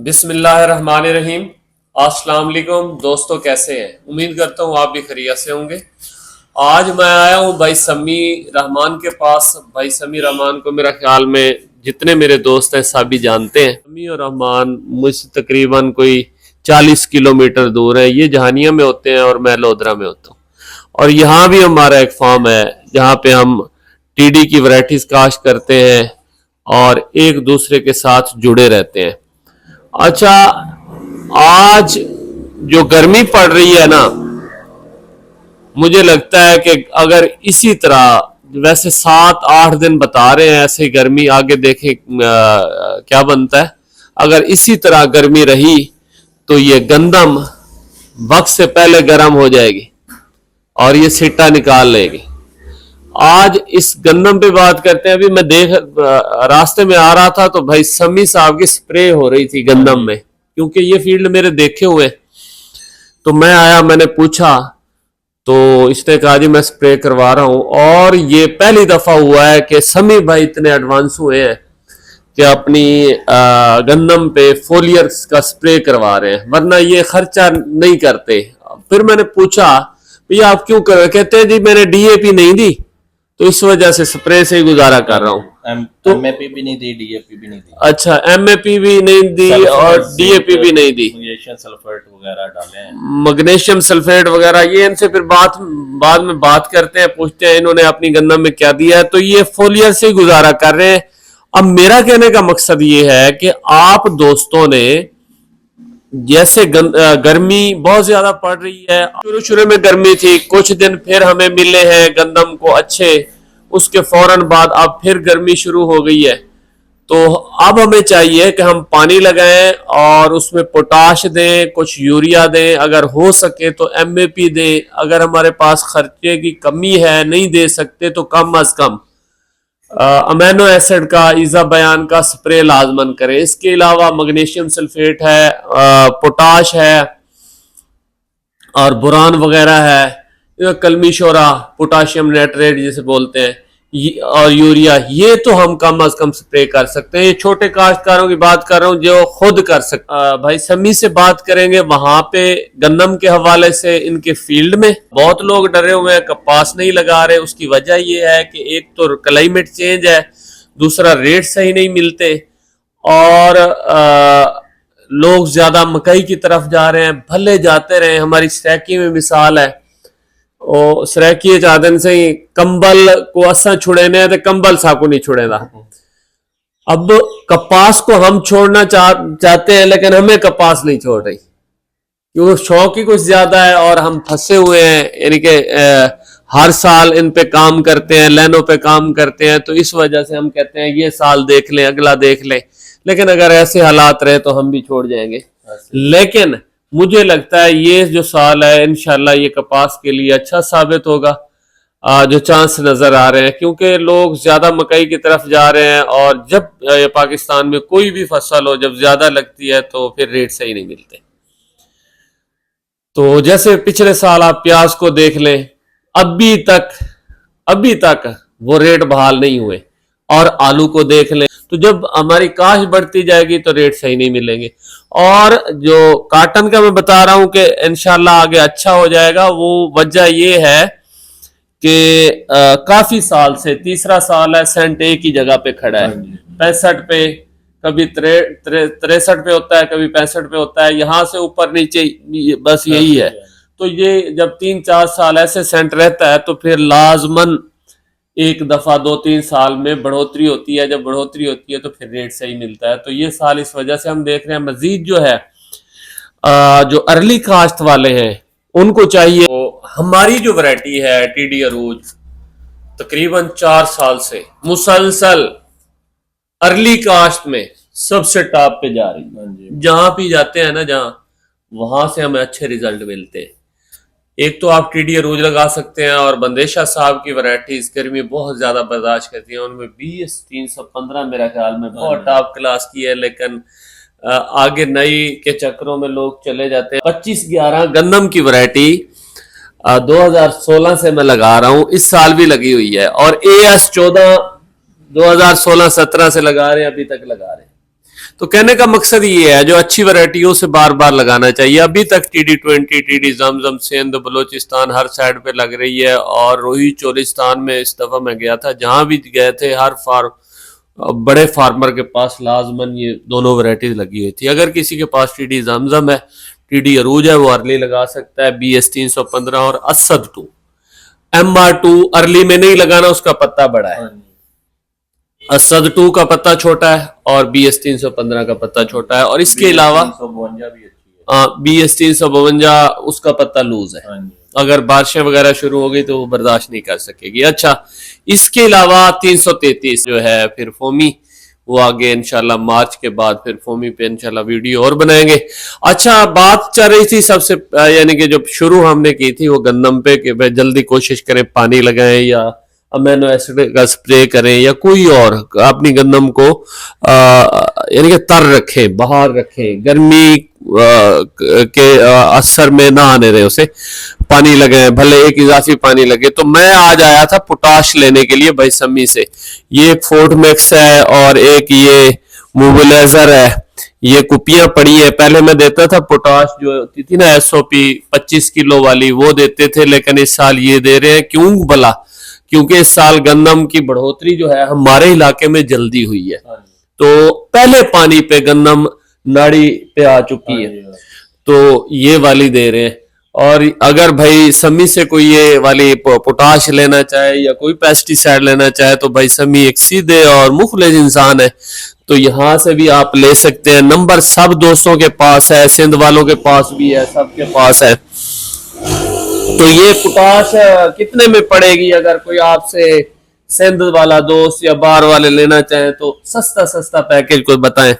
बिस्मिल्लाहिर्रहमानिर्रहीम। अस्सलाम वालेकुम दोस्तों, कैसे हैं? उम्मीद करता हूँ आप भी खैरियत से होंगे। आज मैं आया हूँ भाई समी रहमान के पास। भाई समी रहमान को मेरा ख्याल में जितने मेरे दोस्त हैं सभी जानते हैं। समी और रहमान मुझसे तकरीबन कोई 40 किलोमीटर दूर है। ये जहानिया में होते हैं और मैं लोधरा में होता हूँ। और यहाँ भी हमारा एक फार्म है जहाँ पे हम टीडी की वैरायटीज काश्त करते हैं और एक दूसरे के साथ जुड़े रहते हैं। अच्छा, आज जो गर्मी पड़ रही है ना, मुझे लगता है कि अगर इसी तरह वैसे 7-8 दिन बता रहे हैं ऐसे गर्मी, आगे देखें क्या बनता है। अगर इसी तरह गर्मी रही तो ये गंदम वक्त से पहले गर्म हो जाएगी और ये सिट्टा निकाल लेगी। आज इस गंदम पे बात करते हैं। अभी मैं रास्ते में आ रहा था तो भाई समी साहब की स्प्रे हो रही थी गंदम में, क्योंकि ये फील्ड मेरे देखे हुए। तो मैं आया, मैंने पूछा तो इसने कहा जी मैं स्प्रे करवा रहा हूं। और ये पहली दफा हुआ है कि समी भाई इतने एडवांस हुए हैं कि अपनी गंदम पे फोलियर का स्प्रे करवा रहे हैं, वरना ये खर्चा नहीं करते। फिर मैंने पूछा भैया आप क्यों कर रहे? कहते हैं जी मैंने डीएपी नहीं दी तो इस वजह से स्प्रे से ही गुजारा कर रहा हूँ। तो एमएपी भी नहीं दी, डीएपी भी नहीं दी। अच्छा, एमएपी भी नहीं दी और डीएपी भी नहीं दी। मैग्नीशियम सल्फेट वगैरह डाले हैं, मैग्नीशियम सल्फेट वगैरह। ये इनसे फिर बाद में बात करते हैं, पूछते हैं इन्होंने अपनी गंदम में क्या दिया है। तो ये फोलियर से ही गुजारा कर रहे हैं। अब मेरा कहने का मकसद ये है कि आप दोस्तों ने जैसे गर्मी बहुत ज्यादा पड़ रही है, शुरू में गर्मी थी, कुछ दिन फिर हमें मिले हैं गंदम को अच्छे, उसके फौरन बाद अब फिर गर्मी शुरू हो गई है। तो अब हमें चाहिए कि हम पानी लगाएं और उसमें पोटाश दें, कुछ यूरिया दें, अगर हो सके तो एमएपी दें। अगर हमारे पास खर्चे की कमी है, नहीं दे सकते, तो कम अज कम अमीनो एसिड का, इजा बयान का स्प्रे लाजमन करें। इसके अलावा मैग्नीशियम सल्फेट है, पोटाश है और बोरान वगैरह है, कलमी शोरा, पोटाशियम नाइट्रेट जिसे बोलते हैं, और यूरिया, ये तो हम कम अज कम स्प्रे कर सकते हैं। ये छोटे काश्तकारों की बात कर रहा हूं जो खुद कर सकते। भाई समी से बात करेंगे वहां पे गंदम के हवाले से। इनके फील्ड में बहुत लोग डरे हुए हैं, कपास नहीं लगा रहे। उसकी वजह ये है कि एक तो क्लाइमेट चेंज है, दूसरा रेट सही नहीं मिलते और लोग ज्यादा मकई की तरफ जा रहे हैं। भले जाते रहे, हमारी सैकी में मिसाल है, और सराकी चादन से ही कंबल को असा छुड़ेने तो कंबल साको नहीं छुड़ेगा। अब कपास को हम छोड़ना चाहते हैं, लेकिन हमें कपास नहीं छोड़ रही, क्योंकि शौक ही कुछ ज्यादा है और हम फंसे हुए हैं। यानी कि हर साल इन पे काम करते हैं, लाइनों पे काम करते हैं, तो इस वजह से हम कहते हैं ये साल देख लें, अगला देख लें। लेकिन अगर ऐसे हालात रहे तो हम भी छोड़ जाएंगे। लेकिन मुझे लगता है ये जो साल है इंशाल्लाह ये कपास के लिए अच्छा साबित होगा, जो चांस नजर आ रहे हैं, क्योंकि लोग ज्यादा मकई की तरफ जा रहे हैं। और जब पाकिस्तान में कोई भी फसल हो, जब ज्यादा लगती है तो फिर रेट सही नहीं मिलते। तो जैसे पिछले साल आप प्याज को देख लें, अभी तक वो रेट बहाल नहीं हुए। और आलू को देख लें, तो जब हमारी काश बढ़ती जाएगी तो रेट सही नहीं मिलेंगे। और जो काटन का मैं बता रहा हूं कि इंशाल्लाह आगे अच्छा हो जाएगा, वो वजह ये है कि काफी साल से, तीसरा साल है, सेंट एक ही जगह पे खड़ा है, 65 पे, कभी 63 पे होता है, कभी 65 पे होता है, यहां से ऊपर नीचे बस यही है। तो ये जब 3-4 साल ऐसे सेंट रहता है तो फिर लाजमन एक दफा 2-3 साल में बढ़ोतरी होती है। जब बढ़ोतरी होती है तो फिर रेट सही मिलता है। तो ये साल इस वजह से हम देख रहे हैं। मजीद जो है जो अर्ली काश्त वाले हैं उनको चाहिए। तो हमारी जो वैरायटी है टीडी अरूज, तकरीबन 4 साल से मुसलसल अर्ली काश्त में सबसे टॉप पे जा रही है। जहां भी जाते हैं ना, जहां वहां से हमें अच्छे रिजल्ट मिलते हैं। एक तो आप टीडी अरूज लगा सकते हैं, और बंदेशा साहब की वैरायटीज गर्मी बहुत ज्यादा बर्दाश्त करती हैं। उनमें 20-315 मेरा ख्याल में बहुत टॉप क्लास की है, लेकिन आगे नई के चक्करों में लोग चले जाते हैं। 25-11 गंदम की वैरायटी 2016 से मैं लगा रहा हूं, इस साल भी लगी हुई है। और AS 14 2016-17 से लगा रहे हैं, अभी तक लगा रहे हैं। तो कहने का मकसद ये है जो अच्छी वैरायटियों से बार बार लगाना चाहिए। अभी तक TD20, TD जमजम, सिंध, बलोचिस्तान हर साइड पे लग रही है। और रोही चोलिस्तान में इस दफा मैं गया था, जहां भी गए थे हर बड़े फार्मर के पास लाजमन ये दोनों वैरायटीज लगी हुई थी। अगर किसी के पास TD जमजम है, TD अरूज है, वो अर्ली लगा सकता है, BS315 और असद 2। MR2 अर्ली में नहीं लगाना, उसका पत्ता बड़ा है। असद 2 का पत्ता छोटा है और BS315 का पत्ता छोटा है। और इसके अलावा BS352 भी अच्छी है। BS352 उसका पत्ता लूज है, हाँ जी। अगर बारिशें वगैरह शुरू हो गई तो वो बर्दाश्त नहीं कर सकेगी। अच्छा, इसके अलावा 333 जो है फिर फोमी, वो आगे इंशाल्लाह मार्च के बाद फिर फोमी पे इंशाल्लाह वीडियो और बनाएंगे। अच्छा, बात चल रही थी सबसे यानी कि जो शुरू हमने की थी वो गंदम पे कि भाई जल्दी कोशिश करें पानी लगाएं या अमीनो एसिड का स्प्रे करें या कोई और अपनी गंदम को यानी कि तर रखें, बाहर रखें, गर्मी के असर में ना आने दें, उसे पानी लगाएं, भले एक इजाफी पानी लगे। तो मैं आज आया था पोटाश लेने के लिए भाई सम्मी से। ये एक फोर्ट मैक्स है और एक ये मोबिलाइजर है, ये कुपियां पड़ी है। पहले मैं देता था पोटाश जो होती थी ना SOP 25 किलो वाली, वो देते थे, लेकिन इस साल ये दे रहे हैं। क्यों भला? क्योंकि इस साल गंदम की बढ़ोतरी जो है हमारे इलाके में जल्दी हुई है, तो पहले पानी पे गंदम नाड़ी पे आ चुकी है, तो ये वाली दे रहे हैं। और अगर भाई समी से कोई ये वाली पोटाश लेना चाहे या कोई पेस्टिसाइड लेना चाहे तो भाई समी एक सीधे और मुखलिस इंसान है, तो यहां से भी आप ले सकते हैं। नंबर सब दोस्तों के पास है, सिंध वालों के पास भी है, सबके पास है। तो ये पोटाश कितने में पड़ेगी? अगर कोई आपसे सिंध वाला दोस्त या बार वाले लेना चाहे तो सस्ता सस्ता पैकेज कोई बताएं।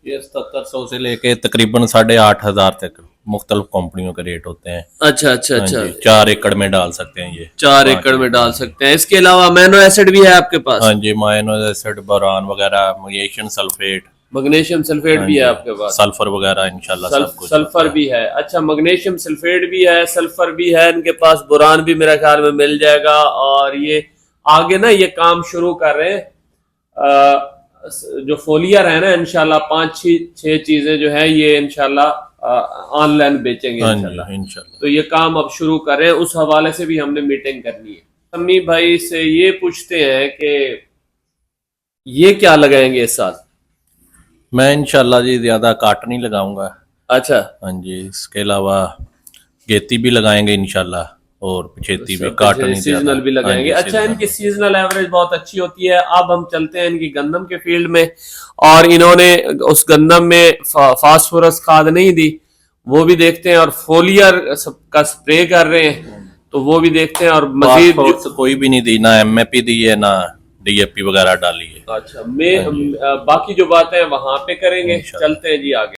ये 7700 से लेके तकरीबन 8500 तक मुख्तलिफ कंपनियों के रेट होते हैं। अच्छा अच्छा हाँ अच्छा, जी, 4 एकड़ में डाल सकते हैं ये। 4 एकड़ में डाल सकते हैं। इसके अलावा अमीनो एसिड भी है आपके पास? हाँ जी, अमीनो एसिड, बोरान वगैरह, मैग्नीशियम सल्फेट, मैग्नीशियम सल्फेट भी है आपके पास? सल्फर वगैरह इंशाल्लाह सब कुछ। सल्फर भी है। अच्छा, मैग्नीशियम सल्फेट भी है, सल्फर भी है इनके पास, बोरान भी मेरे ख्याल में मिल जाएगा। और ये आगे ना ये काम शुरू कर रहे हैं, जो फोलियर है ना, इंशाल्लाह 5-6 चीजें जो है ये इंशाल्लाह ऑनलाइन बेचेंगे इंशाल्लाह। तो ये काम अब शुरू कर रहे हैं, उस हवाले से भी हमने मीटिंग करनी है। अम्मी भाई से ये पूछते हैं कि ये क्या लगाएंगे इस साल? मैं इंशाल्लाह जी ज्यादा काट नहीं लगाऊंगा। अच्छा, हाँ जी, इसके अलावा गेती भी लगाएंगे इंशाल्लाह और पिछेती भी, काटनी सीजनल भी लगाएंगे। अच्छा, इनकी सीजनल एवरेज बहुत अच्छी होती है। अब हम चलते हैं इनकी गंदम के फील्ड में, और इन्होंने उस गंदम में फास्फोरस खाद नहीं दी, वो भी देखते हैं। और फोलियर का स्प्रे कर रहे हैं, तो वो भी देखते हैं। और मजीद कोई भी नहीं दी, ना MAP दी है, ना DAP वगैरह डाली है। अच्छा, बाकी जो बातें हैं वहां पे करेंगे। चलते हैं जी आगे।